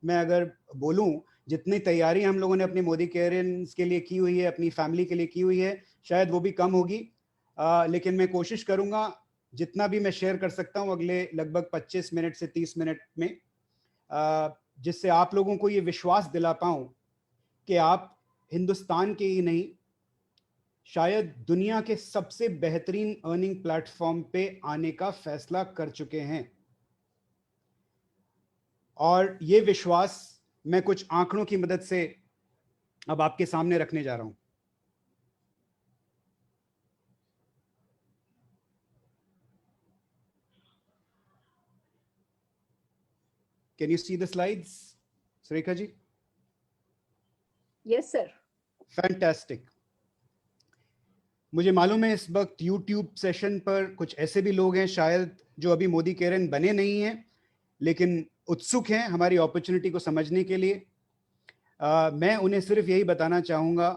मैं अगर बोलूं, जितनी तैयारी हम लोगों ने अपने मोदी केयर्स के लिए की हुई है, अपनी फैमिली के लिए की हुई है, शायद वो भी कम होगी। लेकिन मैं कोशिश करूंगा जितना भी मैं शेयर कर सकता हूं अगले लगभग 25 मिनट से 30 मिनट में, जिससे आप लोगों को ये विश्वास दिला पाऊं कि आप हिंदुस्तान के ही नहीं, शायद दुनिया के सबसे बेहतरीन अर्निंग प्लेटफॉर्म पे आने का फैसला कर चुके हैं। और ये विश्वास मैं कुछ आंकड़ों की मदद से अब आपके सामने रखने जा रहा हूं। Can you see the slides, Surekha ji? Yes sir. Fantastic. मुझे मालूम है इस वक्त यूट्यूब सेशन पर कुछ ऐसे भी लोग हैं शायद जो अभी मोदी केयरन बने नहीं हैं, लेकिन उत्सुक हैं हमारी अपॉर्चुनिटी को समझने के लिए। मैं उन्हें सिर्फ यही बताना चाहूँगा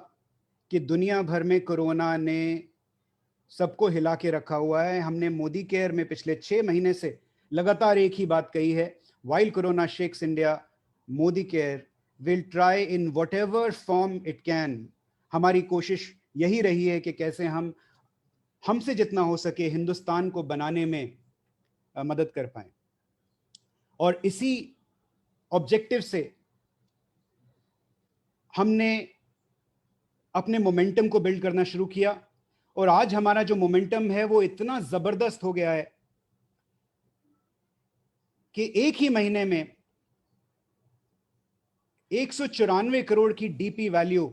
कि दुनिया भर में कोरोना ने सबको हिला के रखा हुआ है। हमने मोदी केयर में पिछले 6 महीने से लगातार एक ही बात कही है, while corona shakes India, Modi care will try in whatever form it can. हमारी कोशिश यही रही है कि कैसे हम हमसे जितना हो सके हिंदुस्तान को बनाने में मदद कर पाएं। और इसी ऑब्जेक्टिव से हमने अपने मोमेंटम को बिल्ड करना शुरू किया, और आज हमारा जो मोमेंटम है वो इतना जबरदस्त हो गया है कि एक ही महीने में 194 करोड़ की डीपी वैल्यू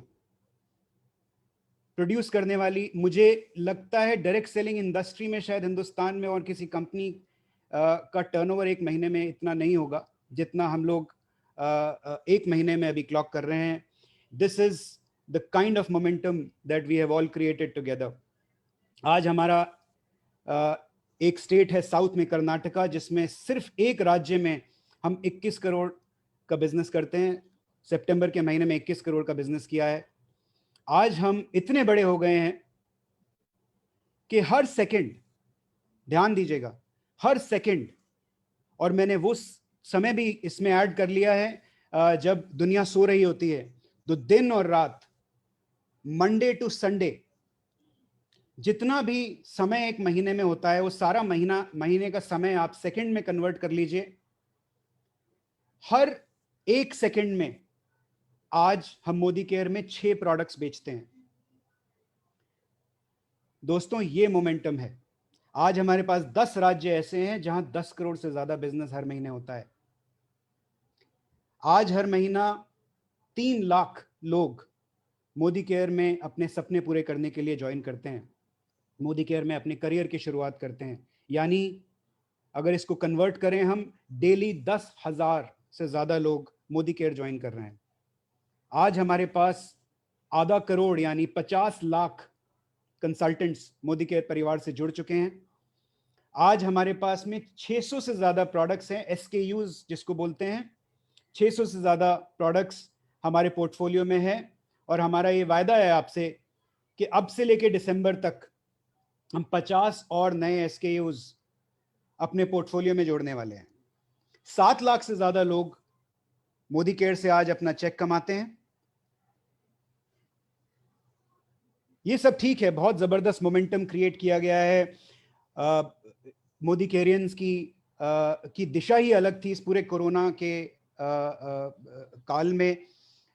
प्रोड्यूस करने वाली, मुझे लगता है डायरेक्ट सेलिंग इंडस्ट्री में शायद हिंदुस्तान में और किसी कंपनी का टर्नओवर एक महीने में इतना नहीं होगा जितना हम लोग एक महीने में अभी क्लॉक कर रहे हैं। This is the kind of momentum that we have all created together. आज हमारा एक स्टेट है साउथ में कर्नाटका, जिसमें सिर्फ एक राज्य में हम 21 करोड़ का बिजनेस करते हैं। सितंबर के महीने में 21 करोड़ का बिजनेस किया है। आज हम इतने बड़े हो गए हैं कि हर सेकंड, ध्यान दीजिएगा, हर सेकंड, और मैंने वो समय भी इसमें ऐड कर लिया है जब दुनिया सो रही होती है, तो दिन और रात, मंडे टू संडे, जितना भी समय एक महीने में होता है वो सारा महीने का समय आप सेकंड में कन्वर्ट कर लीजिए। हर एक सेकंड में आज हम मोदी केयर में 6 प्रोडक्ट्स बेचते हैं। दोस्तों, ये मोमेंटम है। आज हमारे पास 10 राज्य ऐसे हैं जहां 10 करोड़ से ज्यादा बिजनेस हर महीने होता है। आज हर महीना 3 लाख लोग मोदी केयर में अपने सपने पूरे करने के लिए ज्वाइन करते हैं, मोदी केयर में अपने करियर की शुरुआत करते हैं। यानी अगर इसको कन्वर्ट करें हम, डेली 10,000 से ज्यादा लोग मोदी केयर ज्वाइन कर रहे हैं। आज हमारे पास आधा करोड़ यानी 50 लाख कंसल्टेंट्स मोदी केयर परिवार से जुड़ चुके हैं। आज हमारे पास में 600 से ज्यादा प्रोडक्ट्स हैं, SKUs जिसको बोलते हैं। 600 से ज्यादा प्रोडक्ट्स हमारे पोर्टफोलियो में है, और हमारा ये वायदा है आपसे कि अब से लेकर दिसंबर तक हम 50 और नए SKUs अपने पोर्टफोलियो में जोड़ने वाले हैं। 7 लाख से ज्यादा लोग मोदी केयर से आज अपना चेक कमाते हैं। ये सब ठीक है, बहुत जबरदस्त मोमेंटम क्रिएट किया गया है। मोदी केयरियंस की दिशा ही अलग थी इस पूरे कोरोना के काल में,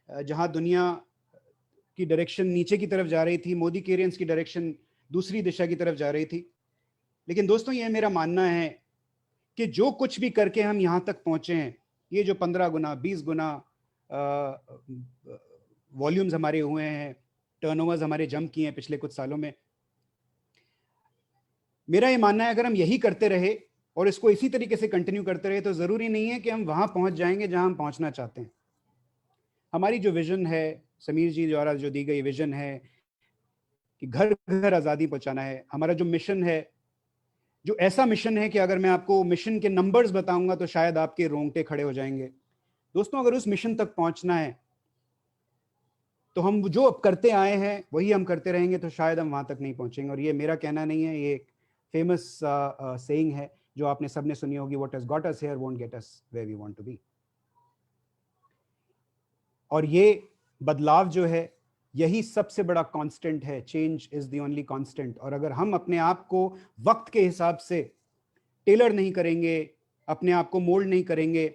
जहां दुनिया की डायरेक्शन नीचे की तरफ जा रही थी, मोदी केयरियंस की डायरेक्शन दूसरी दिशा की तरफ जा रही थी। लेकिन दोस्तों, ये मेरा मानना है कि जो कुछ भी करके हम यहां तक पहुंचे हैं, ये जो 15 गुना 20 गुना वॉल्यूम्स हमारे हुए हैं, टर्नओवर्स हमारे जंप किए हैं पिछले कुछ सालों में, मेरा ये मानना है अगर हम यही करते रहे और इसको इसी तरीके से कंटिन्यू करते रहे तो जरूरी नहीं है कि हम वहां पहुंच जाएंगे जहां हम पहुंचना चाहते हैं। हमारी जो विजन है, समीर जी द्वारा जो दी गई विजन है कि घर घर आजादी पहुंचाना है, हमारा जो मिशन है, जो ऐसा मिशन है कि अगर मैं आपको मिशन के नंबर्स बताऊंगा तो शायद आपके रोंगटे खड़े हो जाएंगे। दोस्तों, अगर उस मिशन तक पहुंचना है तो हम जो अब करते आए हैं वही हम करते रहेंगे, तो शायद हम वहां तक नहीं पहुंचेंगे। और ये मेरा कहना नहीं है, ये एक फेमस सेइंग है जो आपने सबने सुनी होगी, what has got us here won't get us where we want to be. और ये बदलाव जो है यही सबसे बड़ा कांस्टेंट है। Change is the only constant. और अगर हम अपने आप को वक्त के हिसाब से टेलर नहीं करेंगे, अपने आप को मोल्ड नहीं करेंगे,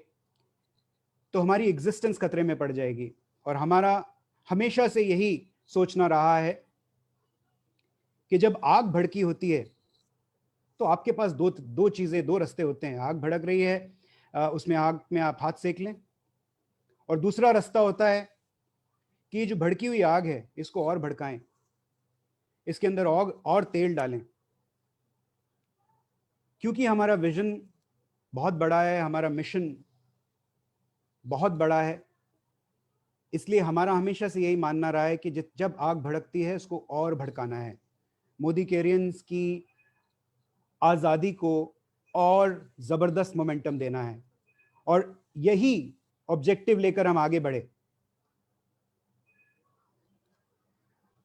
तो हमारी एग्जिस्टेंस खतरे में पड़ जाएगी। और हमारा हमेशा से यही सोचना रहा है कि जब आग भड़की होती है तो आपके पास दो चीजें, दो रास्ते होते हैं। आग भड़क रही है, उसमें आग में आप हाथ सेक लें, और दूसरा रास्ता होता है कि ये जो भड़की हुई आग है इसको और भड़काएं, इसके अंदर और तेल डालें। क्योंकि हमारा विजन बहुत बड़ा है, हमारा मिशन बहुत बड़ा है, इसलिए हमारा हमेशा से यही मानना रहा है कि जब आग भड़कती है उसको और भड़काना है। मोदी केरियंस की आज़ादी को और ज़बरदस्त मोमेंटम देना है, और यही ऑब्जेक्टिव लेकर हम आगे बढ़े।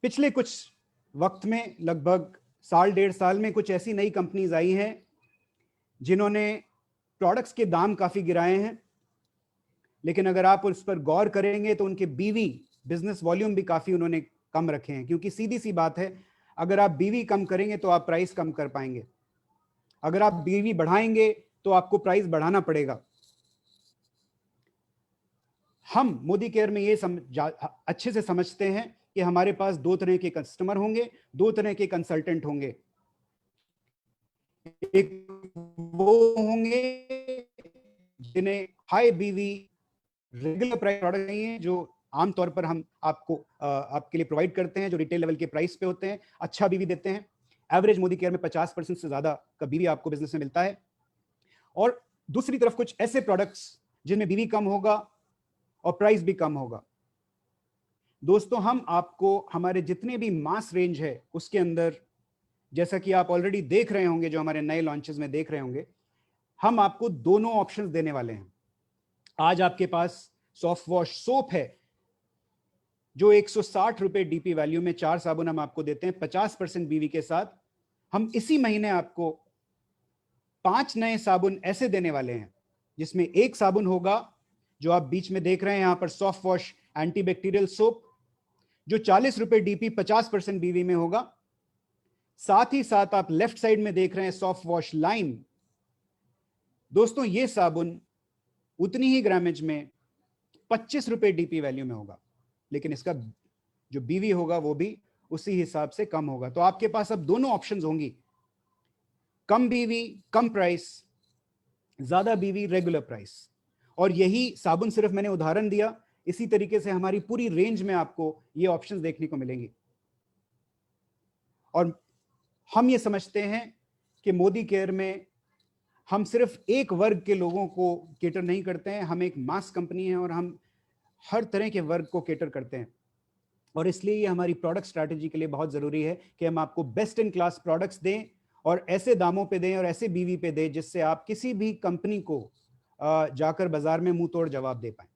पिछले कुछ वक्त में, लगभग साल डेढ़ साल में, कुछ ऐसी नई कंपनीज आई हैं जिन्होंने प्रोडक्ट्स के दाम काफ़ी गिराए हैं, लेकिन अगर आप उस पर गौर करेंगे तो उनके बीवी बिजनेस वॉल्यूम भी काफ़ी उन्होंने कम रखे हैं। क्योंकि सीधी सी बात है, अगर आप बीवी कम करेंगे तो आप प्राइस कम कर पाएंगे, अगर आप बीवी बढ़ाएंगे तो आपको प्राइस बढ़ाना पड़ेगा। हम मोदी केयर में ये अच्छे से समझते हैं कि हमारे पास दो तरह के कस्टमर होंगे, दो तरह के कंसल्टेंट होंगे। एक वो होंगे जिन्हें हाई बीवी रेगुलर प्राइस प्रोडक्ट चाहिए, जो आमतौर पर हम आपके लिए प्रोवाइड करते हैं, जो रिटेल लेवल के प्राइस पे होते हैं, अच्छा बीवी देते हैं। एवरेज मोदी केयर में 50% से ज्यादा का बीवी आपको बिजनेस में मिलता है। और दूसरी तरफ कुछ ऐसे प्रोडक्ट्स जिनमें बीवी कम होगा और प्राइस भी कम होगा। दोस्तों, हम आपको हमारे जितने भी मास रेंज है उसके अंदर, जैसा कि आप ऑलरेडी देख रहे होंगे, जो हमारे नए लॉन्चेस में देख रहे होंगे, हम आपको दोनों ऑप्शंस देने वाले हैं। आज आपके पास सॉफ्ट वॉश सोप है जो 160 रुपए डीपी वैल्यू में 4 साबुन हम आपको देते हैं 50% बीवी के साथ। हम इसी महीने आपको 5 नए साबुन ऐसे देने वाले हैं जिसमें एक साबुन होगा जो आप बीच में देख रहे हैं यहां पर, सॉफ्ट वॉश एंटीबैक्टीरियल सोप, जो 40 रुपए डीपी 50% बीवी में होगा। साथ ही साथ आप लेफ्ट साइड में देख रहे हैं सॉफ्ट वॉश लाइम। दोस्तों, ये साबुन उतनी ही ग्रामेज में 25 रुपए डीपी वैल्यू में होगा, लेकिन इसका जो बीवी होगा वो भी उसी हिसाब से कम होगा। तो आपके पास अब दोनों ऑप्शंस होंगी, कम बीवी कम प्राइस, ज्यादा बीवी रेगुलर प्राइस। और यही साबुन सिर्फ मैंने उदाहरण दिया, इसी तरीके से हमारी पूरी रेंज में आपको ये ऑप्शंस देखने को मिलेंगी। और हम ये समझते हैं कि मोदी केयर में हम सिर्फ एक वर्ग के लोगों को केटर नहीं करते हैं, हम एक मास कंपनी है और हम हर तरह के वर्ग को केटर करते हैं। और इसलिए ये हमारी प्रोडक्ट स्ट्रैटेजी के लिए बहुत जरूरी है कि हम आपको बेस्ट इन क्लास प्रोडक्ट्स दें, और ऐसे दामों पे दें और ऐसे बीवी पे दें जिससे आप किसी भी कंपनी को जाकर बाजार में मुंह तोड़ जवाब दे पाए।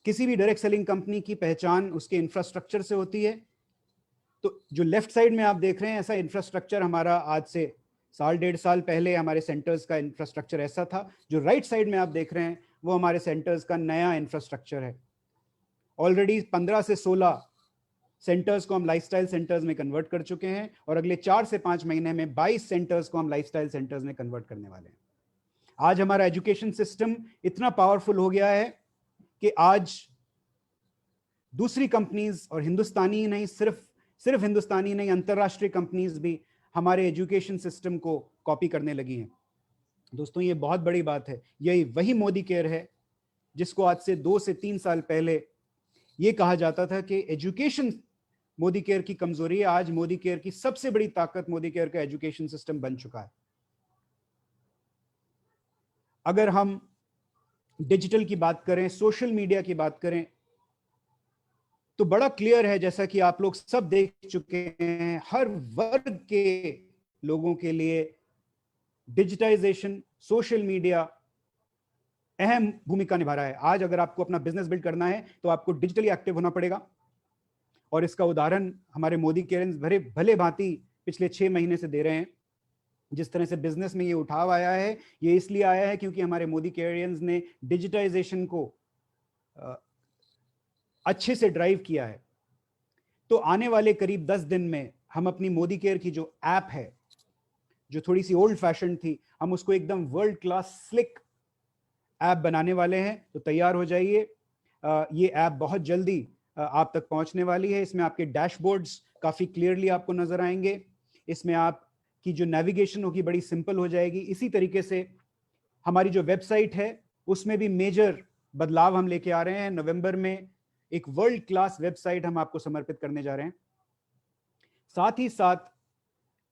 किसी भी डायरेक्ट सेलिंग कंपनी की पहचान उसके इंफ्रास्ट्रक्चर से होती है। तो जो लेफ्ट साइड में आप देख रहे हैं, ऐसा इंफ्रास्ट्रक्चर हमारा आज से साल डेढ़ साल पहले हमारे सेंटर्स का इंफ्रास्ट्रक्चर ऐसा था। जो राइट साइड में आप देख रहे हैं वो हमारे सेंटर्स का नया इंफ्रास्ट्रक्चर है। ऑलरेडी 15 से 16 सेंटर्स को हम लाइफस्टाइल सेंटर्स में कन्वर्ट कर चुके हैं, और अगले 4 से 5 महीने में 22 सेंटर्स को हम लाइफस्टाइल सेंटर्स में कन्वर्ट करने वाले हैं। आज हमारा एजुकेशन सिस्टम इतना पावरफुल हो गया है कि आज दूसरी कंपनीज, और हिंदुस्तानी ही नहीं, सिर्फ हिंदुस्तानी नहीं, अंतरराष्ट्रीय कंपनीज भी हमारे एजुकेशन सिस्टम को कॉपी करने लगी हैं। दोस्तों, ये बहुत बड़ी बात है। यही वही मोदी केयर है जिसको आज से 2 से 3 साल पहले ये कहा जाता था कि एजुकेशन मोदी केयर की कमजोरी है। आज मोदी केयर की सबसे बड़ी ताकत मोदी केयर का एजुकेशन सिस्टम बन चुका है। अगर हम डिजिटल की बात करें, सोशल मीडिया की बात करें, तो बड़ा क्लियर है, जैसा कि आप लोग सब देख चुके हैं, हर वर्ग के लोगों के लिए डिजिटाइजेशन, सोशल मीडिया अहम भूमिका निभा रहा है। आज अगर आपको अपना बिजनेस बिल्ड करना है तो आपको डिजिटली एक्टिव होना पड़ेगा, और इसका उदाहरण हमारे मोदी केयर भले भांति पिछले 6 महीने से दे रहे हैं। जिस तरह से बिजनेस में ये उठाव आया है, ये इसलिए आया है क्योंकि हमारे मोदी केयरियंस ने डिजिटाइजेशन को अच्छे से ड्राइव किया है, तो आने वाले करीब 10 दिन में हम अपनी मोदी केयर की जो ऐप है, जो थोड़ी सी ओल्ड फैशन थी, हम उसको एकदम वर्ल्ड क्लास स्लिक ऐप बनाने वाले हैं। तो तैयार हो जाइए, ये ऐप बहुत जल्दी आप तक पहुंचने वाली है। इसमें आपके डैशबोर्ड्स काफी क्लियरली आपको नजर आएंगे, इसमें आपकी जो नेविगेशन होगी बड़ी सिंपल हो जाएगी। इसी तरीके से हमारी जो वेबसाइट है उसमें भी मेजर बदलाव हम लेके आ रहे हैं। नवंबर में एक वर्ल्ड क्लास वेबसाइट हम आपको समर्पित करने जा रहे हैं। साथ ही साथ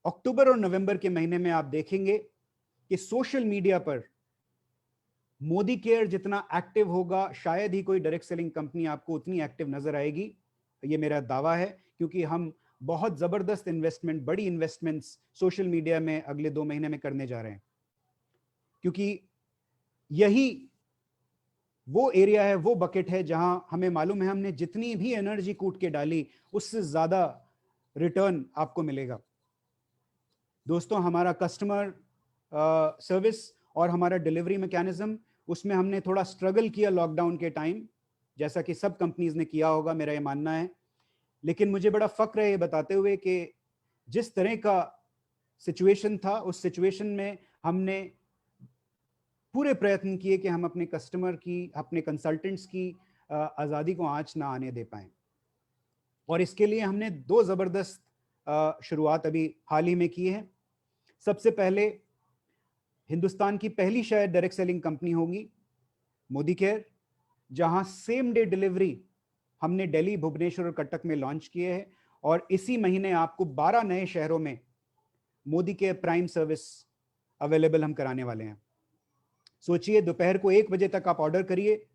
अक्टूबर और नवंबर के महीने में आप देखेंगे कि सोशल मीडिया पर मोदी केयर जितना एक्टिव होगा, शायद ही कोई डायरेक्ट सेलिंग कंपनी आपको उतनी एक्टिव नजर आएगी। ये मेरा दावा है, क्योंकि हम बहुत जबरदस्त इन्वेस्टमेंट, बड़ी इन्वेस्टमेंट्स सोशल मीडिया में अगले 2 महीने में करने जा रहे हैं, क्योंकि यही वो एरिया है, वो बकेट है जहां हमें मालूम है हमने जितनी भी एनर्जी कूट के डाली उससे ज्यादा रिटर्न आपको मिलेगा। दोस्तों, हमारा कस्टमर सर्विस और हमारा डिलीवरी मैकेनिज्म, उसमें हमने थोड़ा स्ट्रगल किया लॉकडाउन के टाइम, जैसा कि सब कंपनीज ने किया होगा, मेरा ये मानना है। लेकिन मुझे बड़ा फक्र है ये बताते हुए कि जिस तरह का सिचुएशन था, उस सिचुएशन में हमने पूरे प्रयत्न किए कि हम अपने कस्टमर की, अपने कंसल्टेंट्स की आज़ादी को आंच ना आने दे पाएं। और इसके लिए हमने 2 जबरदस्त शुरुआत अभी हाल ही में की है। सबसे पहले हिंदुस्तान की पहली शायद डायरेक्ट सेलिंग कंपनी होगी मोदी केयर, जहां सेम डे डिलीवरी हमने दिल्ली, भुवनेश्वर और कटक में लॉन्च किए हैं। और इसी महीने आपको 12 नए शहरों में Modi care prime service available हम कराने वाले हैं। सोचिए, दोपहर को 1 बजे तक आप ऑर्डर करिए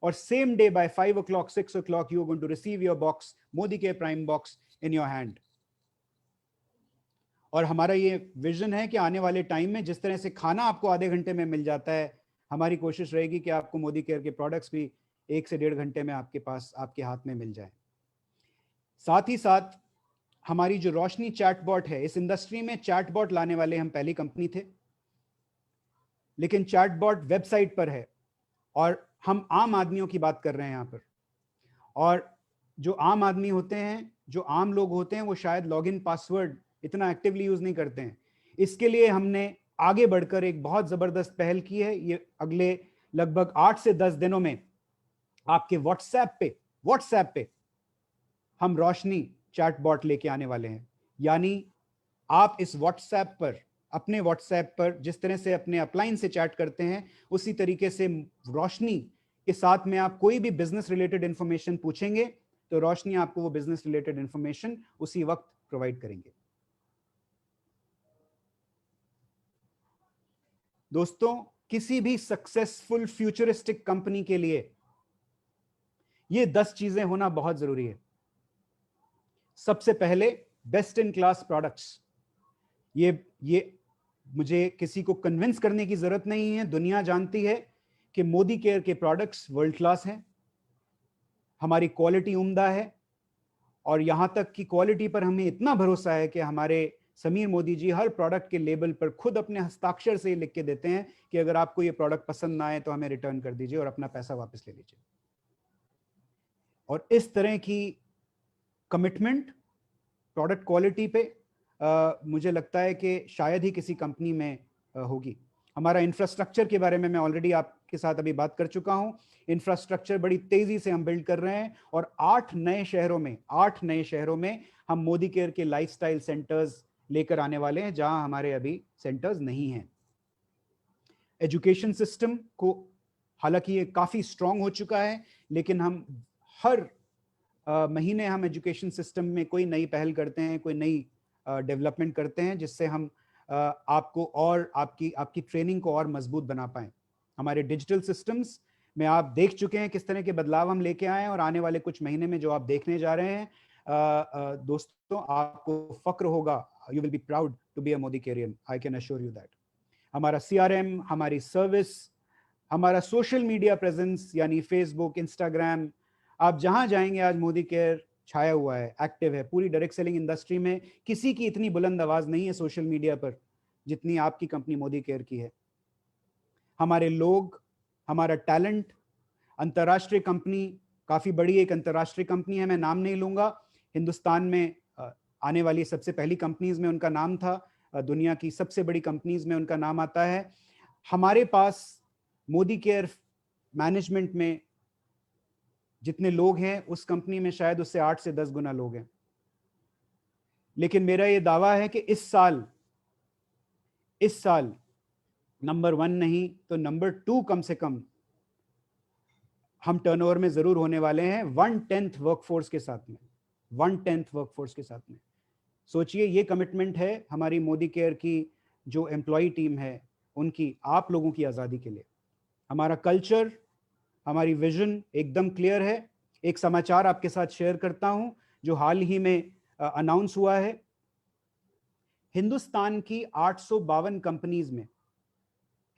और same day bye 5 o'clock, 6 o'clock you are going to receive your box, Modi care prime box in your hand। और हमारा ये विजन है कि आने वाले टाइम में जिस तरह से खाना आपको आधे घंटे में मिल जाता है, हमारी कोशिश रहेगी कि आपको मोदी केयर के प्रोडक्ट्स भी 1 से 1.5 घंटे में आपके पास, आपके हाथ में मिल जाए। साथ ही साथ हमारी जो रोशनी चैटबॉट है, इस इंडस्ट्री में चैटबॉट लाने वाले हम पहली कंपनी थे, लेकिन चैटबॉट वेबसाइट पर है और हम आम आदमियों की बात कर रहे हैं यहाँ पर। और जो आम आदमी होते हैं, जो आम लोग होते हैं, वो शायद लॉगिन पासवर्ड इतना एक्टिवली यूज नहीं करते हैं। इसके लिए हमने आगे बढ़कर एक बहुत जबरदस्त पहल की है। ये अगले लगभग 8 से 10 दिनों में आपके व्हाट्सएप पे हम रोशनी चैटबॉट लेके आने वाले हैं। यानी आप इस व्हाट्सएप पर, अपने व्हाट्सएप पर जिस तरह से अपने अपलाइन से चैट करते हैं, उसी तरीके से रोशनी के साथ में आप कोई भी बिजनेस रिलेटेड इंफॉर्मेशन पूछेंगे तो रोशनी आपको वो बिजनेस रिलेटेड इंफॉर्मेशन उसी वक्त प्रोवाइड करेंगे। दोस्तों, किसी भी सक्सेसफुल फ्यूचरिस्टिक कंपनी के लिए ये 10 चीजें होना बहुत जरूरी है। सबसे पहले, बेस्ट इन क्लास प्रोडक्ट्स। ये मुझे किसी को कन्विंस करने की जरूरत नहीं है, दुनिया जानती है कि मोदी केयर के प्रोडक्ट्स वर्ल्ड क्लास हैं, हमारी क्वालिटी उम्दा है। और यहां तक कि क्वालिटी पर हमें इतना भरोसा है कि हमारे समीर मोदी जी हर प्रोडक्ट के लेबल पर खुद अपने हस्ताक्षर से लिख के देते हैं कि अगर आपको ये प्रोडक्ट पसंद ना आए तो हमें रिटर्न कर दीजिए और अपना पैसा वापस ले लीजिए। और इस तरह की कमिटमेंट प्रोडक्ट क्वालिटी पे मुझे लगता है कि शायद ही किसी कंपनी में होगी। हमारा इंफ्रास्ट्रक्चर के बारे में मैं ऑलरेडी आपके साथ अभी बात कर चुका हूं। इंफ्रास्ट्रक्चर बड़ी तेजी से हम बिल्ड कर रहे हैं और 8 नए शहरों में हम मोदी केयर के लाइफस्टाइल सेंटर्स लेकर आने वाले हैं, जहां हमारे अभी सेंटर्स नहीं हैं। एजुकेशन सिस्टम को, हालांकि ये काफी स्ट्रांग हो चुका है, लेकिन हम हर महीने हम एजुकेशन सिस्टम में कोई नई पहल करते हैं, कोई नई डेवलपमेंट करते हैं, जिससे हम आपको और आपकी ट्रेनिंग को और मजबूत बना पाएं। हमारे डिजिटल सिस्टम्स में आप देख चुके हैं किस तरह के बदलाव हम लेके आए हैं, और आने वाले कुछ महीने में जो आप देखने जा रहे हैं, दोस्तों, आपको फक्र होगा। You will be proud to be a मोदी केरियन, I can assure you that. हमारा CRM, हमारी सर्विस, हमारा सोशल मीडिया प्रेजेंस यानी फेसबुक, इंस्टाग्राम, आप जहां जाएंगे आज मोदी केयर छाया हुआ है, एक्टिव है। पूरी डायरेक्ट सेलिंग इंडस्ट्री में किसी की इतनी बुलंद आवाज नहीं है सोशल मीडिया पर जितनी आपकी कंपनी मोदी केयर की है। हमारे लोग, हमारा टैलेंट, अंतर्राष्ट्रीय कंपनी काफी बड़ी एक अंतर्राष्ट्रीय कंपनी है, मैं नाम नहीं लूंगा, हिंदुस्तान में आने वाली सबसे पहली कंपनीज में उनका नाम था, दुनिया की सबसे बड़ी कंपनीज में उनका नाम आता है। हमारे पास मोदी केयर मैनेजमेंट में जितने लोग हैं उस कंपनी में शायद उससे 8 से 10 गुना लोग हैं। लेकिन मेरा ये दावा है कि इस साल नंबर 1 नहीं तो नंबर 2 कम से कम हम टर्नओवर में जरूर होने वाले हैं 1/10 वर्कफोर्स के साथ में, 1/10 वर्कफोर्स के साथ में। सोचिए, ये कमिटमेंट है हमारी मोदी केयर की जो एम्प्लॉय टीम है उनकी, आप लोगों की आज़ादी के लिए। हमारा कल्चर, हमारी विजन एकदम क्लियर है। एक समाचार आपके साथ शेयर करता हूं जो हाल ही में अनाउंस हुआ है। हिंदुस्तान की 852 कंपनीज में,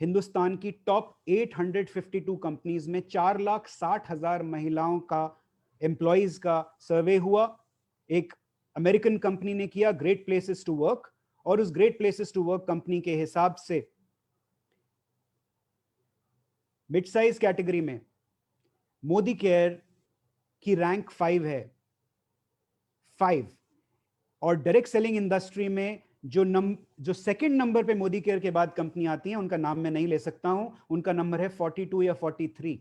हिंदुस्तान की टॉप 852 कंपनीज में 4,60,000 महिलाओं का, एम्प्लॉइज का सर्वे हुआ। एक अमेरिकन कंपनी ने किया, ग्रेट प्लेसेस टू वर्क, और उस great places to work company के हिसाब से मिड साइज कैटेगरी में मोदी केयर की रैंक 5 है, 5। और डायरेक्ट सेलिंग इंडस्ट्री में जो सेकंड नंबर पे मोदी केयर के बाद कंपनी आती है, उनका नाम मैं नहीं ले सकता हूं, उनका नंबर है 42 या 43।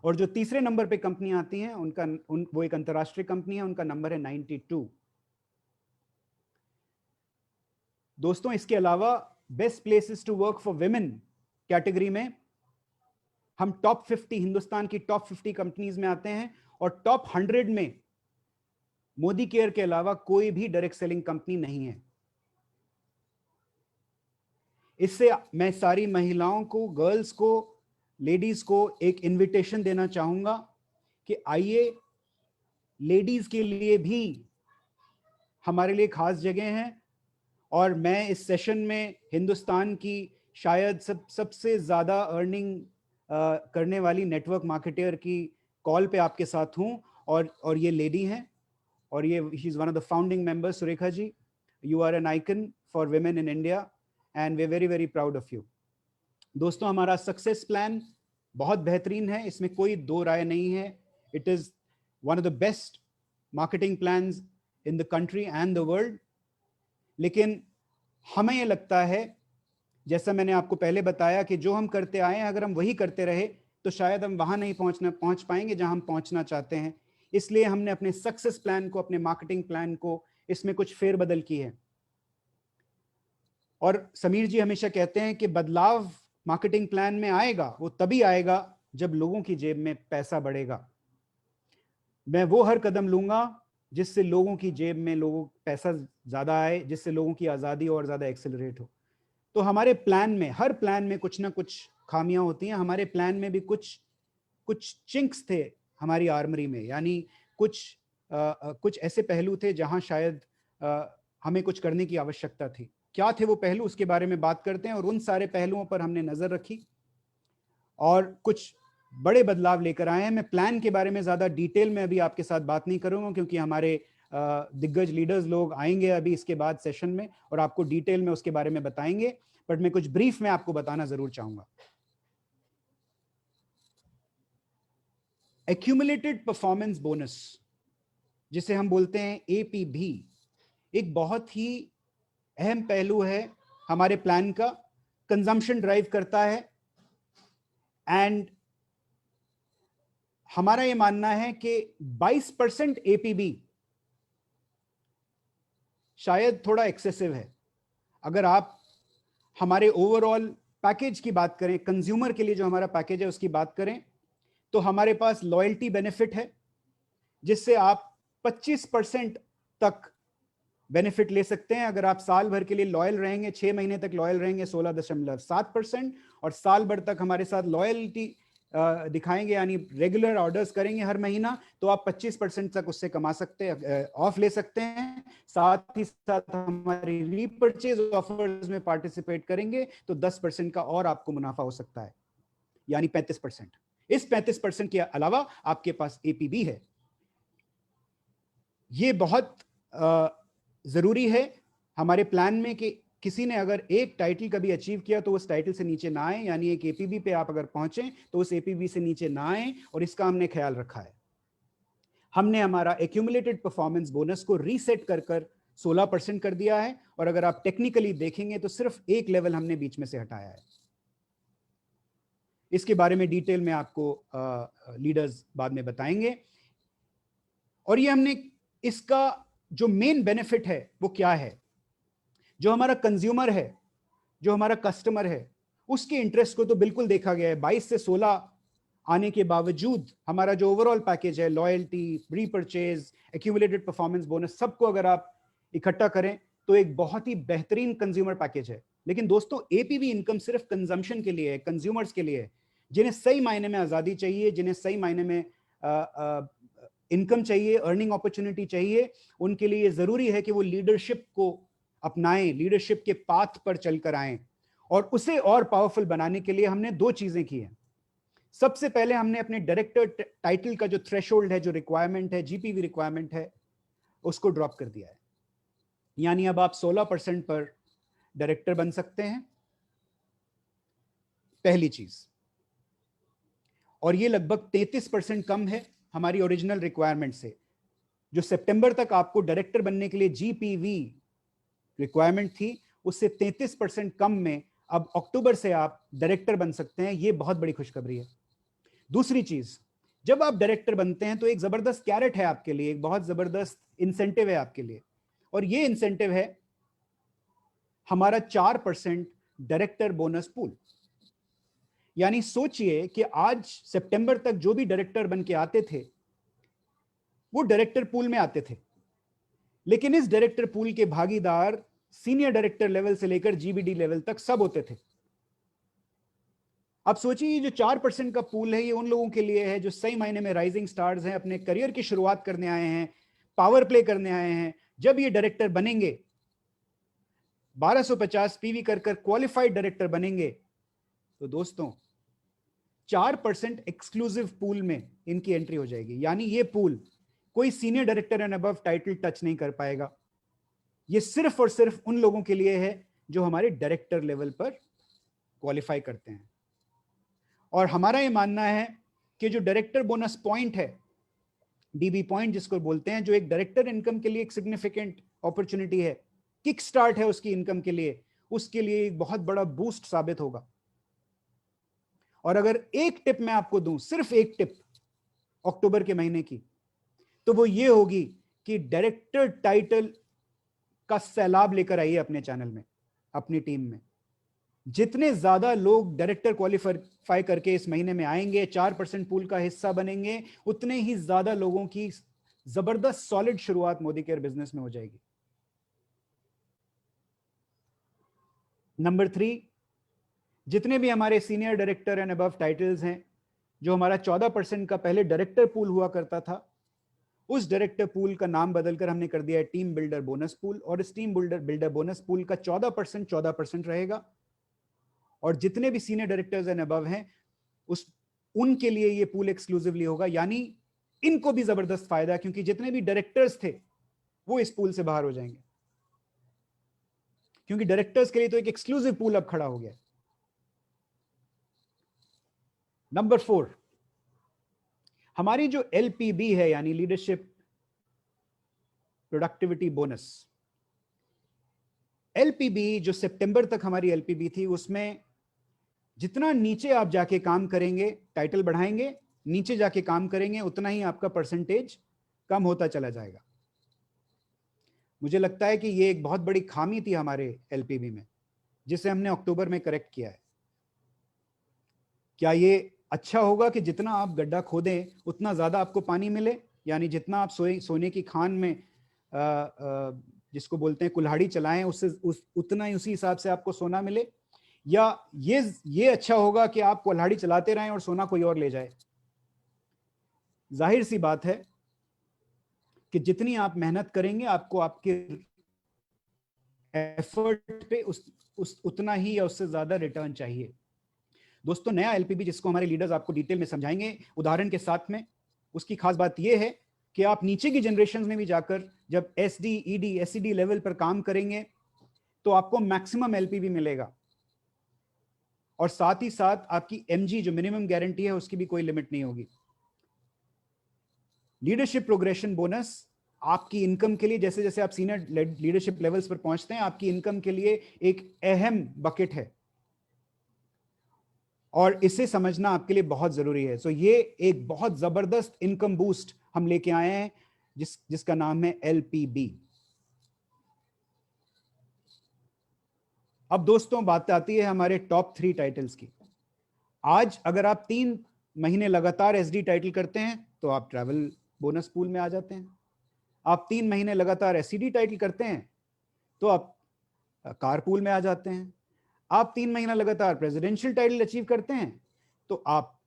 और जो तीसरे नंबर पे कंपनी आती हैं वो एक अंतरराष्ट्रीय कंपनी है, उनका नंबर है 92। दोस्तों, इसके अलावा best places to work for women category में हम टॉप 50, हिंदुस्तान की टॉप 50 कंपनीज में आते हैं, और टॉप 100 में मोदी केयर के अलावा कोई भी डायरेक्ट सेलिंग कंपनी नहीं है। इससे मैं सारी महिलाओं को, गर्ल्स को, लेडीज को एक इनविटेशन देना चाहूंगा कि आइए, लेडीज के लिए भी हमारे लिए खास जगह है। और मैं इस सेशन में हिंदुस्तान की शायद सबसे ज्यादा अर्निंग करने वाली नेटवर्क मार्केटर की कॉल पे आपके साथ हूं, और ये लेडी हैं, और ये she is one of the founding members. Surekha ji, you are an icon for women in India and we very very proud of you. दोस्तों, हमारा सक्सेस प्लान बहुत बेहतरीन है, इसमें कोई दो राय नहीं है। It is one of the best marketing plans in the country and the world. लेकिन हमें यह लगता है, जैसा मैंने आपको पहले बताया, कि जो हम करते आए हैं अगर हम वही करते रहे तो शायद हम वहां नहीं पहुंच पाएंगे जहां हम पहुंचना चाहते हैं। इसलिए हमने अपने सक्सेस प्लान को, अपने मार्केटिंग प्लान को, इसमें कुछ फेरबदल की है। और समीर जी हमेशा कहते हैं कि बदलाव मार्केटिंग प्लान में आएगा, वो तभी आएगा जब लोगों की जेब में पैसा बढ़ेगा। मैं वो हर कदम लूंगा जिससे लोगों की जेब में पैसा ज्यादा आए, जिससे लोगों की आजादी और ज्यादा एक्सेलरेट हो। तो हमारे प्लान में, हर प्लान में कुछ ना कुछ खामियां होती हैं। हमारे प्लान में भी कुछ चिंक्स थे हमारी आर्मरी में, यानी कुछ ऐसे पहलू थे जहां शायद हमें कुछ करने की आवश्यकता थी। क्या थे वो पहलू, उसके बारे में बात करते हैं। और उन सारे पहलुओं पर हमने नजर रखी और कुछ बड़े बदलाव लेकर आए हैं। मैं प्लान के बारे में ज्यादा डिटेल में अभी आपके साथ बात नहीं करूंगा, क्योंकि हमारे दिग्गज लीडर्स लोग आएंगे अभी इसके बाद सेशन में और आपको डिटेल में उसके बारे में बताएंगे। बट मैं कुछ ब्रीफ में आपको बताना जरूर चाहूंगा। एक्यूमुलेटेड परफॉर्मेंस बोनस, जिसे हम बोलते हैं एपीबी, एक बहुत ही अहम पहलू है हमारे प्लान का। कंजम्पशन ड्राइव करता है, एंड हमारा यह मानना है कि 22% एपीबी शायद थोड़ा एक्सेसिव है। अगर आप हमारे ओवरऑल पैकेज की बात करें, कंज्यूमर के लिए जो हमारा पैकेज है उसकी बात करें, तो हमारे पास लॉयल्टी बेनिफिट है, जिससे आप 25% तक बेनिफिट ले सकते हैं। अगर आप साल भर के लिए लॉयल रहेंगे, 6 महीने तक लॉयल रहेंगे 16.7%, और साल भर तक हमारे साथ लॉयल्टी दिखाएंगे, यानी रेगुलर ऑर्डर्स करेंगे हर महीना, तो आप 25% तक उससे कमा सकते हैं, ऑफ ले सकते हैं। साथ ही साथ हमारी रीपर्चेज ऑफर्स में पार्टिसिपेट करेंगे तो 10% का और आपको मुनाफा हो सकता है, यानी 35%। इस 35% के अलावा आपके पास एपीबी है। ये बहुत जरूरी है हमारे प्लान में कि किसी ने अगर एक टाइटल कभी अचीव किया तो उस टाइटल से नीचे ना आए, यानी एक एपीबी पे आप अगर पहुंचे तो उस एपीबी से नीचे ना आए, और इसका हमने ख्याल रखा है। हमने हमारा एक्यूमुलेटेड परफॉर्मेंस बोनस को रीसेट कर कर 16% कर दिया है, और अगर आप टेक्निकली देखेंगे तो सिर्फ एक लेवल हमने बीच में से हटाया है। इसके बारे में डिटेल में आपको लीडर्स बाद में बताएंगे। और ये हमने, इसका जो मेन बेनिफिट है वो क्या है, जो हमारा कंज्यूमर है, जो हमारा कस्टमर है, उसके इंटरेस्ट को तो बिल्कुल देखा गया है। 22 से 16 आने के बावजूद हमारा जो ओवरऑल पैकेज है, loyalty, repurchase, accumulated performance bonus, सबको अगर आप इकट्ठा करें तो एक बहुत ही बेहतरीन कंज्यूमर पैकेज है। लेकिन दोस्तों, एपीवी इनकम सिर्फ कंजम्पशन के लिए है, कंज्यूमर्स के लिए है, जिन्हें सही मायने में आजादी चाहिए, जिन्हें सही मायने में इनकम चाहिए, अर्निंग अपॉर्चुनिटी चाहिए। उनके लिए जरूरी है कि वो लीडरशिप को अपनाएं, लीडरशिप के पाथ पर चलकर आएं, और उसे और पावरफुल बनाने के लिए हमने दो चीजें की हैं। सबसे पहले हमने अपने डायरेक्टर टाइटल का जो थ्रेशोल्ड है, जो रिक्वायरमेंट है, जीपीवी रिक्वायरमेंट है, उसको ड्रॉप कर दिया है। यानी अब आप 16% पर डायरेक्टर बन सकते हैं, पहली चीज। और ये लगभग 33% कम है हमारी ओरिजिनल रिक्वायरमेंट से। जो सितंबर तक आपको डायरेक्टर बनने के लिए जीपीवी रिक्वायरमेंट थी, उससे 33% कम में अब अक्टूबर से आप डायरेक्टर बन सकते हैं। ये बहुत बड़ी खुशखबरी है। दूसरी चीज, जब आप डायरेक्टर बनते हैं तो एक जबरदस्त कैरेट है आपके लिए, एक बहुत जबरदस्त इंसेंटिव है आपके लिए, और ये इंसेंटिव है हमारा 4% डायरेक्टर बोनस पूल। यानी सोचिए कि आज सितंबर तक जो भी डायरेक्टर बन के आते थे वो डायरेक्टर पूल में आते थे, लेकिन इस डायरेक्टर पूल के भागीदार सीनियर डायरेक्टर लेवल से लेकर जीबीडी लेवल तक सब होते थे। अब सोचिए, ये जो 4% का पूल है, ये उन लोगों के लिए है जो सही मायने में राइजिंग स्टार्स हैं, अपने करियर की शुरुआत करने आए हैं, पावर प्ले करने आए हैं। जब ये डायरेक्टर बनेंगे, 1250 पीवी कर क्वालिफाइड डायरेक्टर बनेंगे, तो दोस्तों 4% एक्सक्लूसिव पूल में इनकी एंट्री हो जाएगी। यानी ये पूल कोई senior director and above title touch नहीं कर पाएगा। ये सिर्फ और सिर्फ उन लोगों के लिए है जो हमारे डायरेक्टर लेवल पर क्वालिफाई करते हैं। और हमारा ये मानना है कि जो डायरेक्टर बोनस पॉइंट है, डीबी पॉइंट जिसको बोलते हैं, जो एक डायरेक्टर इनकम के लिए एक सिग्निफिकेंट अपॉर्चुनिटी है, किक स्टार्ट है उसकी इनकम के लिए, उसके लिए एक बहुत बड़ा बूस्ट साबित होगा। और अगर एक टिप मैं आपको दूं, सिर्फ एक टिप अक्टूबर के महीने की, तो वो ये होगी कि डायरेक्टर टाइटल का सैलाब लेकर आइए अपने चैनल में, अपनी टीम में। जितने ज्यादा लोग डायरेक्टर क्वालिफाई करके इस महीने में आएंगे, 4% पूल का हिस्सा बनेंगे, उतने ही ज्यादा लोगों की जबरदस्त सॉलिड शुरुआत मोदी केयर बिजनेस में हो जाएगी। नंबर 3, जितने भी हमारे senior director and above titles हैं, जो हमारा 14% का पहले डायरेक्टर पूल हुआ करता था, उस डायरेक्टर पूल का नाम बदलकर हमने कर दिया है टीम बिल्डर बोनस पूल। और इस टीम बिल्डर बोनस पूल का 14% रहेगा। और जितने भी सीनियर डायरेक्टर्स एंड अबव हैं, उनके लिए ये पूल एक्सक्लूसिवली होगा। यानी इनको भी जबरदस्त फायदा, क्योंकि जितने भी डायरेक्टर्स थे वो इस पूल से बाहर हो जाएंगे, क्योंकि डायरेक्टर्स के लिए तो एक एक्सक्लूसिव पूल अब खड़ा हो गया। नंबर 4, हमारी जो एलपीबी है, यानी लीडरशिप प्रोडक्टिविटी बोनस, एलपीबी जो सितंबर तक हमारी एलपीबी थी, उसमें जितना नीचे आप जाके काम करेंगे, टाइटल बढ़ाएंगे, नीचे जाके काम करेंगे, उतना ही आपका परसेंटेज कम होता चला जाएगा। मुझे लगता है कि ये एक बहुत बड़ी खामी थी हमारे एलपीबी में, जिसे हमने अक्टूबर में करेक्ट किया है। क्या ये अच्छा होगा कि जितना आप गड्ढा खोदें उतना ज्यादा आपको पानी मिले? यानी जितना आप सोने की खान में जिसको बोलते हैं कुल्हाड़ी चलाएं, उससे उतना ही उसी हिसाब से आपको सोना मिले? या ये अच्छा होगा कि आप कुल्हाड़ी चलाते रहें और सोना कोई और ले जाए? जाहिर सी बात है कि जितनी आप मेहनत करेंगे, आपको आपके एफर्ट पे उतना ही या उससे ज्यादा रिटर्न चाहिए। दोस्तों, नया एलपीबी जिसको हमारे लीडर्स आपको डिटेल में समझाएंगे उदाहरण के साथ में, उसकी खास बात यह है कि आप नीचे की जनरेशन में भी जाकर जब एसडी, ईडी, एससीडी लेवल पर काम करेंगे तो आपको मैक्सिमम एलपीवी मिलेगा, और साथ ही साथ आपकी एमजी जो मिनिमम गारंटी है उसकी भी कोई लिमिट नहीं होगी। लीडरशिप प्रोग्रेशन बोनस आपकी इनकम के लिए, जैसे जैसे आप सीनियर लीडरशिप लेवल्स पर पहुंचते हैं, आपकी इनकम के लिए एक अहम बकेट है, और इसे समझना आपके लिए बहुत जरूरी है। सो ये एक बहुत जबरदस्त इनकम बूस्ट हम लेके आए हैं, जिसका नाम है एलपीबी। अब दोस्तों बात आती है हमारे टॉप 3 टाइटल्स की। आज अगर आप 3 महीने लगातार एसडी टाइटल करते हैं तो आप ट्रैवल बोनस पूल में आ जाते हैं। आप 3 महीने लगातार एससीडी टाइटल करते हैं तो आप कार पूल में आ जाते हैं। आप 3 महीना लगातार प्रेसिडेंशियल टाइटल अचीव करते हैं तो आप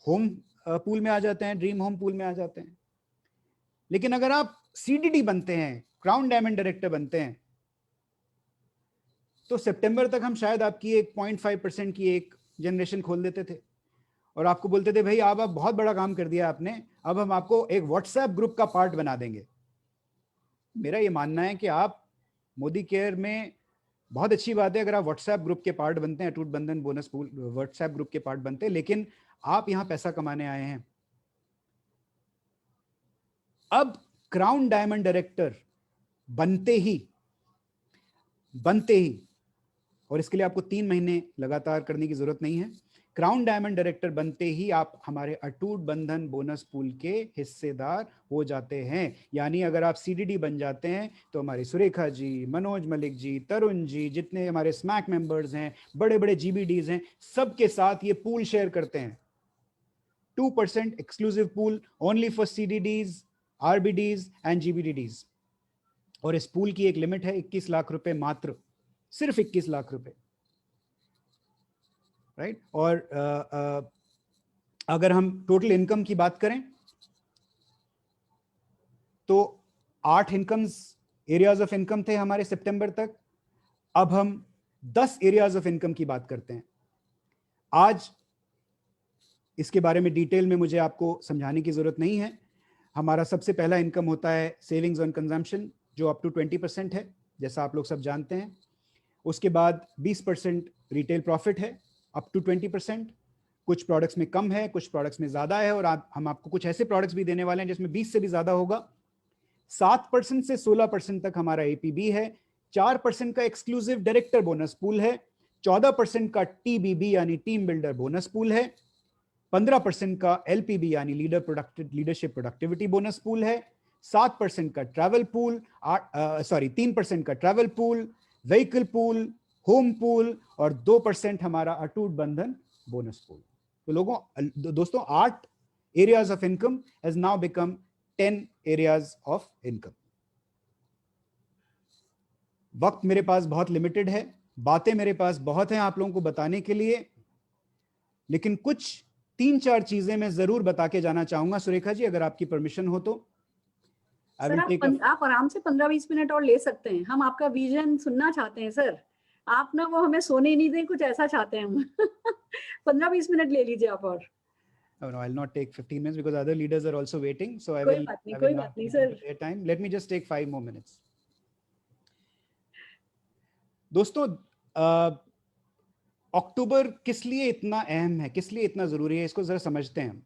होम पूल में आ जाते हैं, ड्रीम होम पूल में आ जाते हैं। लेकिन अगर आप सीडीडी बनते हैं, क्राउन डायमंड डायरेक्टर बनते हैं, तो सितंबर तक हम शायद आपकी एक 0.5% की एक जनरेशन खोल देते थे और आपको बोलते थे भाई आप बहुत बड़ा काम कर दिया आपने, अब हम आपको एक व्हाट्सएप ग्रुप का पार्ट बना देंगे। मेरा ये मानना है कि आप मोदी केयर में, बहुत अच्छी बात है अगर आप व्हाट्सएप ग्रुप के पार्ट बनते हैं, अटूट बंधन बोनस पूल व्हाट्सएप ग्रुप के पार्ट बनते हैं, लेकिन आप यहां पैसा कमाने आए हैं। अब क्राउन डायमंड डायरेक्टर बनते ही और इसके लिए आपको 3 महीने लगातार करने की जरूरत नहीं है, क्राउन डायमंड डायरेक्टर बनते ही आप हमारे अटूट बंधन बोनस पूल के हिस्सेदार हो जाते हैं। यानी अगर आप सीडीडी बन जाते हैं तो हमारी सुरेखा जी, मनोज मलिक जी, तरुण जी, जितने हमारे स्मैक मेंबर्स हैं, बड़े बड़े जीबीडीज हैं, सबके साथ ये पूल शेयर करते हैं। 2% exclusive pool only for CDDs, RBDs and GBDs. और इस पूल की एक लिमिट है 21 लाख रुपए मात्र, सिर्फ 21 लाख रुपए, राइट। और अगर हम टोटल इनकम की बात करें तो 8 इनकम्स एरियाज ऑफ इनकम थे हमारे सितंबर तक। अब हम 10 एरियाज ऑफ इनकम की बात करते हैं। आज इसके बारे में डिटेल में मुझे आपको समझाने की जरूरत नहीं है। हमारा सबसे पहला इनकम होता है सेविंग्स ऑन कंजम्पशन, जो अप टू 20% है, जैसा आप लोग सब जानते हैं। उसके बाद 20% रिटेल प्रॉफिट है, अप टू 20%। कुछ प्रोडक्ट्स में कम है, कुछ प्रोडक्ट्स में ज्यादा है, और हम आपको कुछ ऐसे प्रोडक्ट्स भी देने वाले हैं जिसमें 20 से भी ज्यादा होगा। 7% से 16% तक हमारा एपीबी है। 4% का एक्सक्लूसिव डायरेक्टर बोनस पूल है। 14% का टीबीबी यानी टीम बिल्डर बोनस पूल है। 15% का एलपीबी यानी लीडरशिप प्रोडक्टिविटी बोनस पूल है। 7% का ट्रैवल पूल, 3% का travel pool, vehicle pool, home pool, और 2% हमारा अटूट बंधन बोनस पूल। तो दोस्तों 8 areas of income has now become 10 areas of income. वक्त मेरे पास बहुत लिमिटेड है, बातें मेरे पास बहुत हैं आप लोगों को बताने के लिए, लेकिन कुछ 3-4 चीजें मैं जरूर बता के जाना चाहूंगा। सुरेखा जी अगर आपकी परमिशन हो तो। सर आप आराम से 15-20 मिनट और ले सकते हैं, हम आपका विजन सुनना चाहते हैं सर। आप ना वो हमें सोने नहीं दें, कुछ ऐसा चाहते हैं हम। 15-20 मिनट ले लीजिए आप और। No, I'll not take 15 minutes because other leaders are also waiting. So I will कोई not बात नहीं take sir. their time. Let me just take 5 more minutes. दोस्तों अक्टूबर किस लिए इतना अहम है, किस लिए इतना जरूरी है, इसको जरा समझते हैं हम।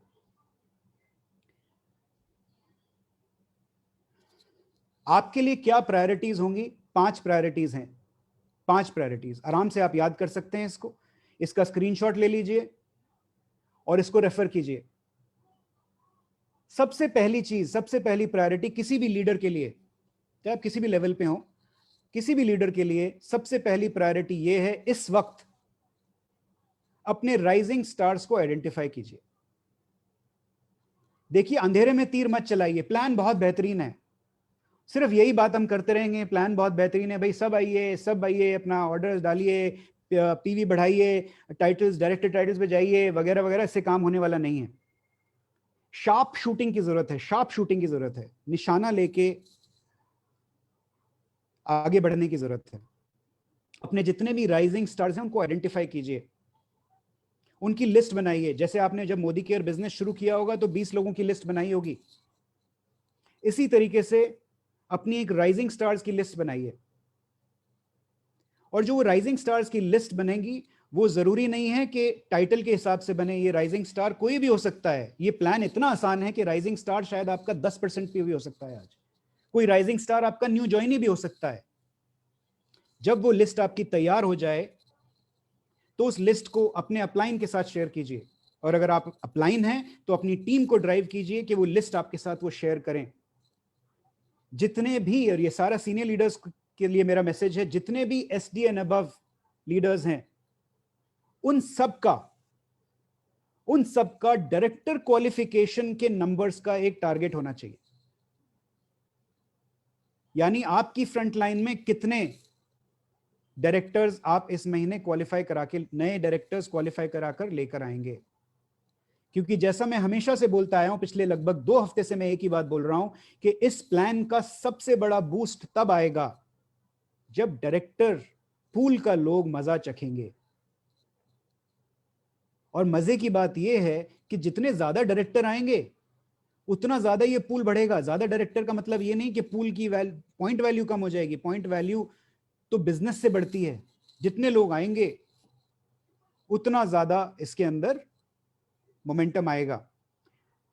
आपके लिए क्या प्रायोरिटीज होंगी? 5 प्रायोरिटीज हैं। 5 प्रायोरिटीज आराम से आप याद कर सकते हैं इसको। इसका स्क्रीनशॉट ले लीजिए और इसको रेफर कीजिए। सबसे पहली चीज, सबसे पहली प्रायोरिटी किसी भी लीडर के लिए, चाहे आप किसी भी लेवल पे हो, किसी भी लीडर के लिए सबसे पहली प्रायोरिटी यह है, इस वक्त अपने राइजिंग स्टार्स को आइडेंटिफाई कीजिए। देखिए अंधेरे में तीर मत चलाइए। प्लान बहुत बेहतरीन है, सिर्फ यही बात हम करते रहेंगे, प्लान बहुत बेहतरीन है भाई, सब आइए, अपना ऑर्डर्स डालिए, पीवी बढ़ाइए, टाइटल्स, डायरेक्टर टाइटल्स पे जाइए, वगैरह वगैरह, इससे काम होने वाला नहीं है। शार्प शूटिंग की जरूरत है, शार्प शूटिंग की जरूरत है, निशाना लेके आगे बढ़ने की जरूरत है। अपने जितने भी राइजिंग स्टार्स हैं उनको आइडेंटिफाई कीजिए, उनकी लिस्ट बनाइए। जैसे आपने जब मोदी केयर बिजनेस शुरू किया होगा तो 20 लोगों की लिस्ट बनाई होगी, इसी तरीके से अपनी एक राइजिंग स्टार्स की लिस्ट बनाइए। और जो वो राइजिंग स्टार्स की लिस्ट बनेगी वो जरूरी नहीं है कि टाइटल के हिसाब से बने। ये राइजिंग स्टार कोई भी हो सकता है। ये प्लान इतना आसान है कि राइजिंग स्टार शायद आपका 10% पे भी हो सकता है। आज कोई राइजिंग स्टार आपका न्यू ज्वाइनी भी हो सकता है। जब वो लिस्ट आपकी तैयार हो जाए तो उस लिस्ट को अपने अपलाइन के साथ शेयर कीजिए, और अगर आप अपलाइन हैं तो अपनी टीम को ड्राइव कीजिए कि वो लिस्ट आपके साथ वो शेयर करें। जितने भी, और ये सारा सीनियर लीडर्स के लिए मेरा मैसेज है, जितने भी SD एंड अबव लीडर्स हैं उन सबका डायरेक्टर क्वालिफिकेशन के नंबर्स का एक टारगेट होना चाहिए। यानी आपकी फ्रंट लाइन में कितने डायरेक्टर्स आप इस महीने क्वालिफाई करा के, नए डायरेक्टर्स क्वालिफाई कराकर लेकर आएंगे। क्योंकि जैसा मैं हमेशा से बोलता आया हूं, पिछले लगभग 2 हफ्ते से मैं एक ही बात बोल रहा हूं कि इस प्लान का सबसे बड़ा बूस्ट तब आएगा जब डायरेक्टर पूल का लोग मजा चखेंगे। और मजे की बात यह है कि जितने ज्यादा डायरेक्टर आएंगे उतना ज्यादा ये पूल बढ़ेगा। ज्यादा डायरेक्टर का मतलब ये नहीं कि पूल की पॉइंट वैल्यू कम हो जाएगी। पॉइंट वैल्यू तो बिजनेस से बढ़ती है। जितने लोग आएंगे उतना ज्यादा इसके अंदर मोमेंटम आएगा।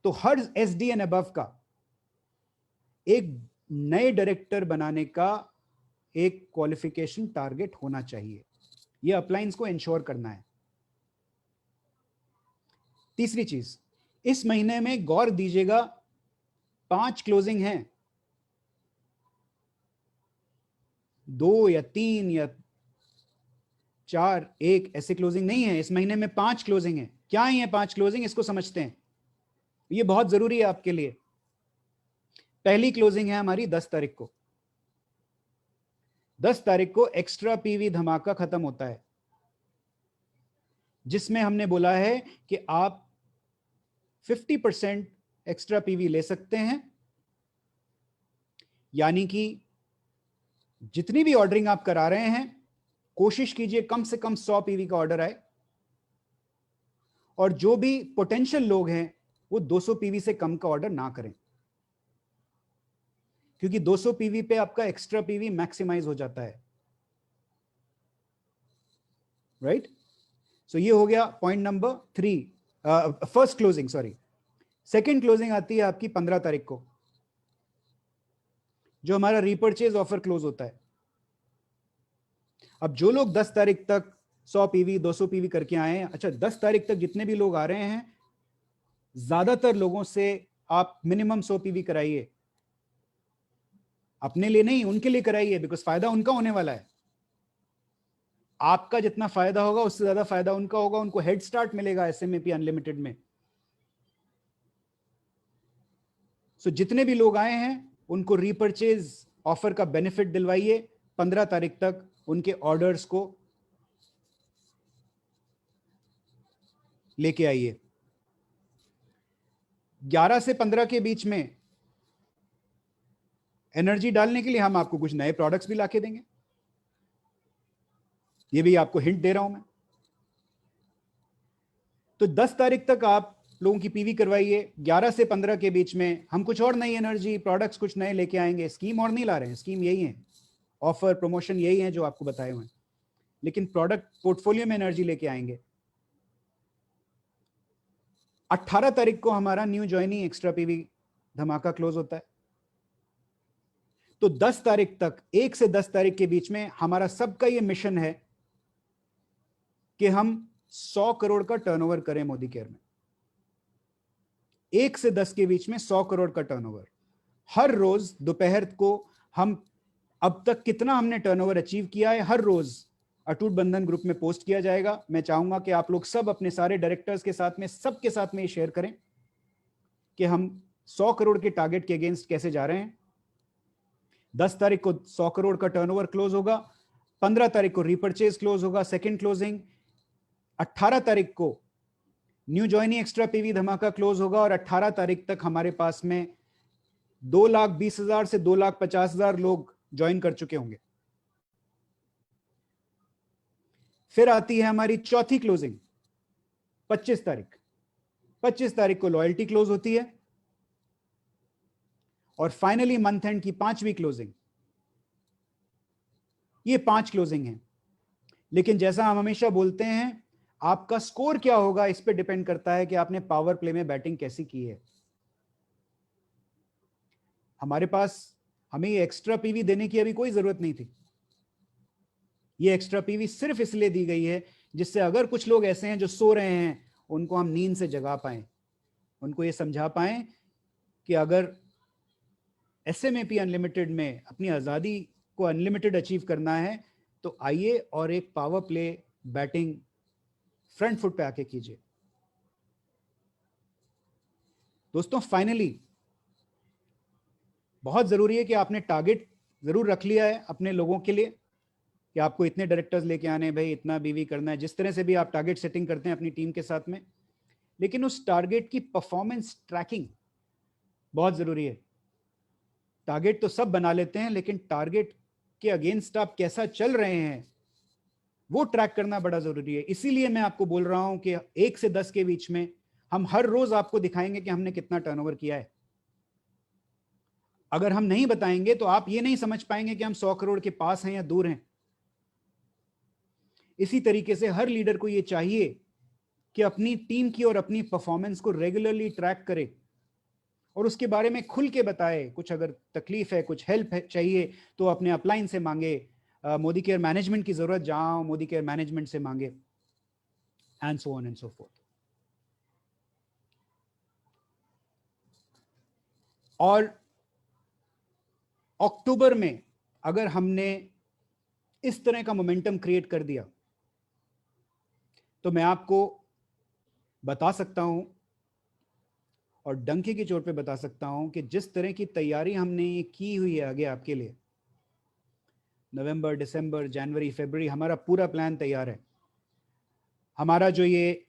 तो हर SD एंड अबव का एक नए डायरेक्टर बनाने का एक क्वालिफिकेशन टारगेट होना चाहिए। यह अपलाइंस को इंश्योर करना है। तीसरी चीज, इस महीने में गौर दीजिएगा 5 क्लोजिंग हैं, 2 या 3 या 4, 1 ऐसे क्लोजिंग नहीं है। इस महीने में 5 क्लोजिंग है। क्या है ये 5 क्लोजिंग, इसको समझते हैं। ये बहुत जरूरी है आपके लिए। पहली क्लोजिंग है हमारी 10 तारीख को। 10 तारीख को एक्स्ट्रा PV धमाका खत्म होता है, जिसमें हमने बोला है कि आप 50% एक्स्ट्रा PV ले सकते हैं। यानी कि जितनी भी ऑर्डरिंग आप करा रहे हैं, कोशिश कीजिए कम से कम 100 PV का ऑर्डर आए, और जो भी पोटेंशियल लोग हैं वो 200 PV से कम का ऑर्डर ना करें, क्योंकि 200 PV पे आपका एक्स्ट्रा PV मैक्सिमाइज हो जाता है। राइट? सो ये हो गया point number 3, first closing. Sorry, second closing आती है आपकी 15 तारीख को, जो हमारा रीपर्चेज ऑफर क्लोज होता है। अब जो लोग 10 तारीख तक 100 PV 200 PV करके आए हैं, अच्छा 10 तारीख तक जितने भी लोग आ रहे हैं, ज्यादातर लोगों से आप मिनिमम 100 PV कराइए। अपने लिए नहीं, उनके लिए कराइए, बिकॉज फायदा उनका होने वाला है। आपका जितना फायदा होगा उससे ज्यादा फायदा उनका होगा। उनको हेड स्टार्ट मिलेगा SMAP अनलिमिटेड में। सो जितने भी लोग आए हैं उनको रीपर्चेज ऑफर का बेनिफिट दिलवाइए। 15 तारीख तक उनके ऑर्डर्स को लेके आइए। 11 से 15 के बीच में एनर्जी डालने के लिए हम आपको कुछ नए प्रोडक्ट्स भी लाके देंगे। ये भी आपको हिंट दे रहा हूं मैं। तो 10 तारीख तक आप लोगों की PV करवाइए। 11 से 15 के बीच में हम कुछ और नई एनर्जी प्रोडक्ट्स कुछ नए लेके आएंगे। स्कीम और नहीं ला रहे हैं, स्कीम यही है, ऑफर प्रमोशन यही है जो आपको बताए हुए हैं, लेकिन प्रोडक्ट पोर्टफोलियो में एनर्जी लेके आएंगे। 18 तारीख को हमारा न्यू ज्वाइनिंग एक्स्ट्रा PV धमाका क्लोज होता है। तो 10 तारीख तक, 1 से 10 तारीख के बीच में हमारा सबका ये मिशन है कि हम 100 करोड़ का टर्नओवर करें मोदी केयर में। 1 से 10 के बीच में 100 करोड़ का टर्नओवर। हर रोज दोपहर को हम अब तक कितना हमने टर्नओवर अचीव किया है, हर रोज अटूट बंधन ग्रुप में पोस्ट किया जाएगा। मैं चाहूंगा कि आप लोग सब अपने सारे डायरेक्टर्स के साथ में, सबके साथ में ये शेयर करें कि हम 100 करोड़ के टारगेट के अगेंस्ट कैसे जा रहे हैं। 10 तारीख को 100 करोड़ का टर्नओवर क्लोज होगा। 15 तारीख को रीपर्चेज क्लोज होगा, सेकेंड क्लोजिंग। 18 तारीख को न्यू ज्वाइनिंग एक्स्ट्रा PV धमाका क्लोज होगा, और 18 तारीख तक हमारे पास में 2,20,000 से 2,50,000 लोग ज्वाइन कर चुके होंगे। फिर आती है हमारी चौथी क्लोजिंग 25 तारीख। 25 तारीख को लॉयल्टी क्लोज होती है, और फाइनली मंथ एंड की 5वीं क्लोजिंग। ये 5 क्लोजिंग हैं। लेकिन जैसा हम हमेशा बोलते हैं, आपका स्कोर क्या होगा इस पे डिपेंड करता है कि आपने पावर प्ले में बैटिंग कैसी की है। हमारे पास, हमें ये एक्स्ट्रा पीवी देने की अभी कोई जरूरत नहीं थी। ये एक्स्ट्रा पीवी सिर्फ इसलिए दी गई है जिससे अगर कुछ लोग ऐसे हैं जो सो रहे हैं, उनको हम नींद से जगा पाएं, उनको ये समझा पाएं कि अगर एसएमएपी अनलिमिटेड में अपनी आज़ादी को अनलिमिटेड अचीव करना है तो आइए और एक power play batting front foot पे आके कीजिए। दोस्तों, फाइनली बहुत ज़रूरी है कि आपने टारगेट ज़रूर रख लिया है अपने लोगों के लिए कि आपको इतने डायरेक्टर्स लेके आने, भाई इतना बीवी करना है, जिस तरह से भी आप टारगेट सेटिंग करते हैं अपनी टीम के साथ में, लेकिन उस टारगेट की परफॉर्मेंस ट्रैकिंग बहुत ज़रूरी है। टारगेट तो सब बना लेते हैं, लेकिन टारगेट के अगेंस्ट आप कैसा चल रहे हैं वो ट्रैक करना बड़ा ज़रूरी है। इसीलिए मैं आपको बोल रहा हूं कि 1 से 10 के बीच में हम हर रोज आपको दिखाएंगे कि हमने कितना टर्नओवर किया है। अगर हम नहीं बताएंगे तो आप ये नहीं समझ पाएंगे कि हम 100 करोड़ के पास हैं या दूर हैं। इसी तरीके से हर लीडर को ये चाहिए कि अपनी टीम की और अपनी परफॉर्मेंस को रेगुलरली ट्रैक करे और उसके बारे में खुल के बताए। कुछ अगर तकलीफ है, कुछ हेल्प है चाहिए तो अपने अपलाइन से मांगे, मोदी केयर मैनेजमेंट की जरूरत जहां मोदी केयर मैनेजमेंट से मांगे, and so on and so fourth. और अक्टूबर में अगर हमने इस तरह का मोमेंटम क्रिएट कर दिया तो मैं आपको बता सकता हूं और डंके की चोट पे बता सकता हूं कि जिस तरह की तैयारी हमने ये की हुई है आगे आपके लिए, नवंबर, दिसंबर, जनवरी, फरवरी, हमारा पूरा प्लान तैयार है। हमारा जो ये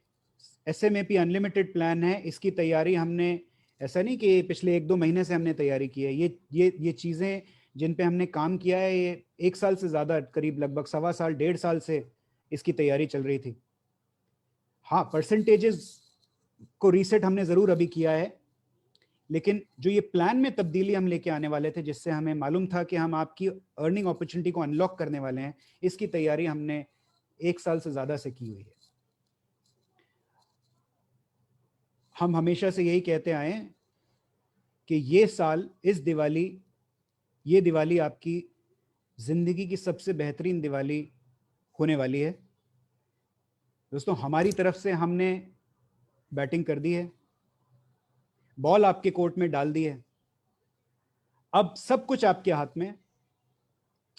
एसएमएपी अनलिमिटेड प्लान है, इसकी तैयारी हमने, ऐसा नहीं कि पिछले 1-2 महीने से हमने तैयारी की है। ये चीज़ें जिन पे हमने काम किया है, ये 1 साल से ज़्यादा, करीब लगभग 1.25 साल, 1.5 साल से इसकी तैयारी चल रही थी। हाँ, परसेंटेजेस को रीसेट हमने ज़रूर अभी किया है, लेकिन जो ये प्लान में तब्दीली हम लेके आने वाले थे, जिससे हमें मालूम था कि हम आपकी अर्निंग अपॉर्चुनिटी को अनलॉक करने वाले हैं, इसकी तैयारी हमने 1 साल से ज़्यादा से की हुई है। हम हमेशा से यही कहते आए हैं कि ये साल, ये दिवाली आपकी जिंदगी की सबसे बेहतरीन दिवाली होने वाली है। दोस्तों, हमारी तरफ से हमने बैटिंग कर दी है, बॉल आपके कोर्ट में डाल दी है, अब सब कुछ आपके हाथ में।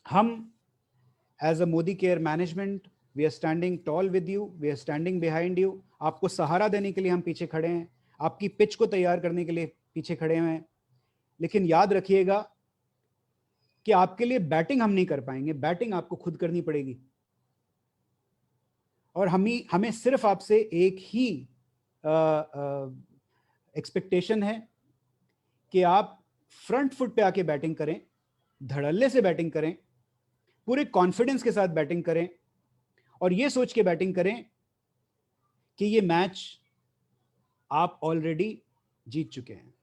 हम as a Modi care management, we are standing tall with you, we are standing behind you. आपको सहारा देने के लिए हम पीछे खड़े हैं, आपकी पिच को तैयार करने के लिए पीछे खड़े हुए हैं। लेकिन याद रखिएगा कि आपके लिए बैटिंग हम नहीं कर पाएंगे, बैटिंग आपको खुद करनी पड़ेगी। और हमें सिर्फ आपसे एक ही एक्सपेक्टेशन है कि आप फ्रंट फुट पे आके बैटिंग करें, धड़ल्ले से बैटिंग करें, पूरे कॉन्फिडेंस के साथ बैटिंग करें और ये सोच के बैटिंग करें कि ये मैच आप ऑलरेडी जीत चुके हैं।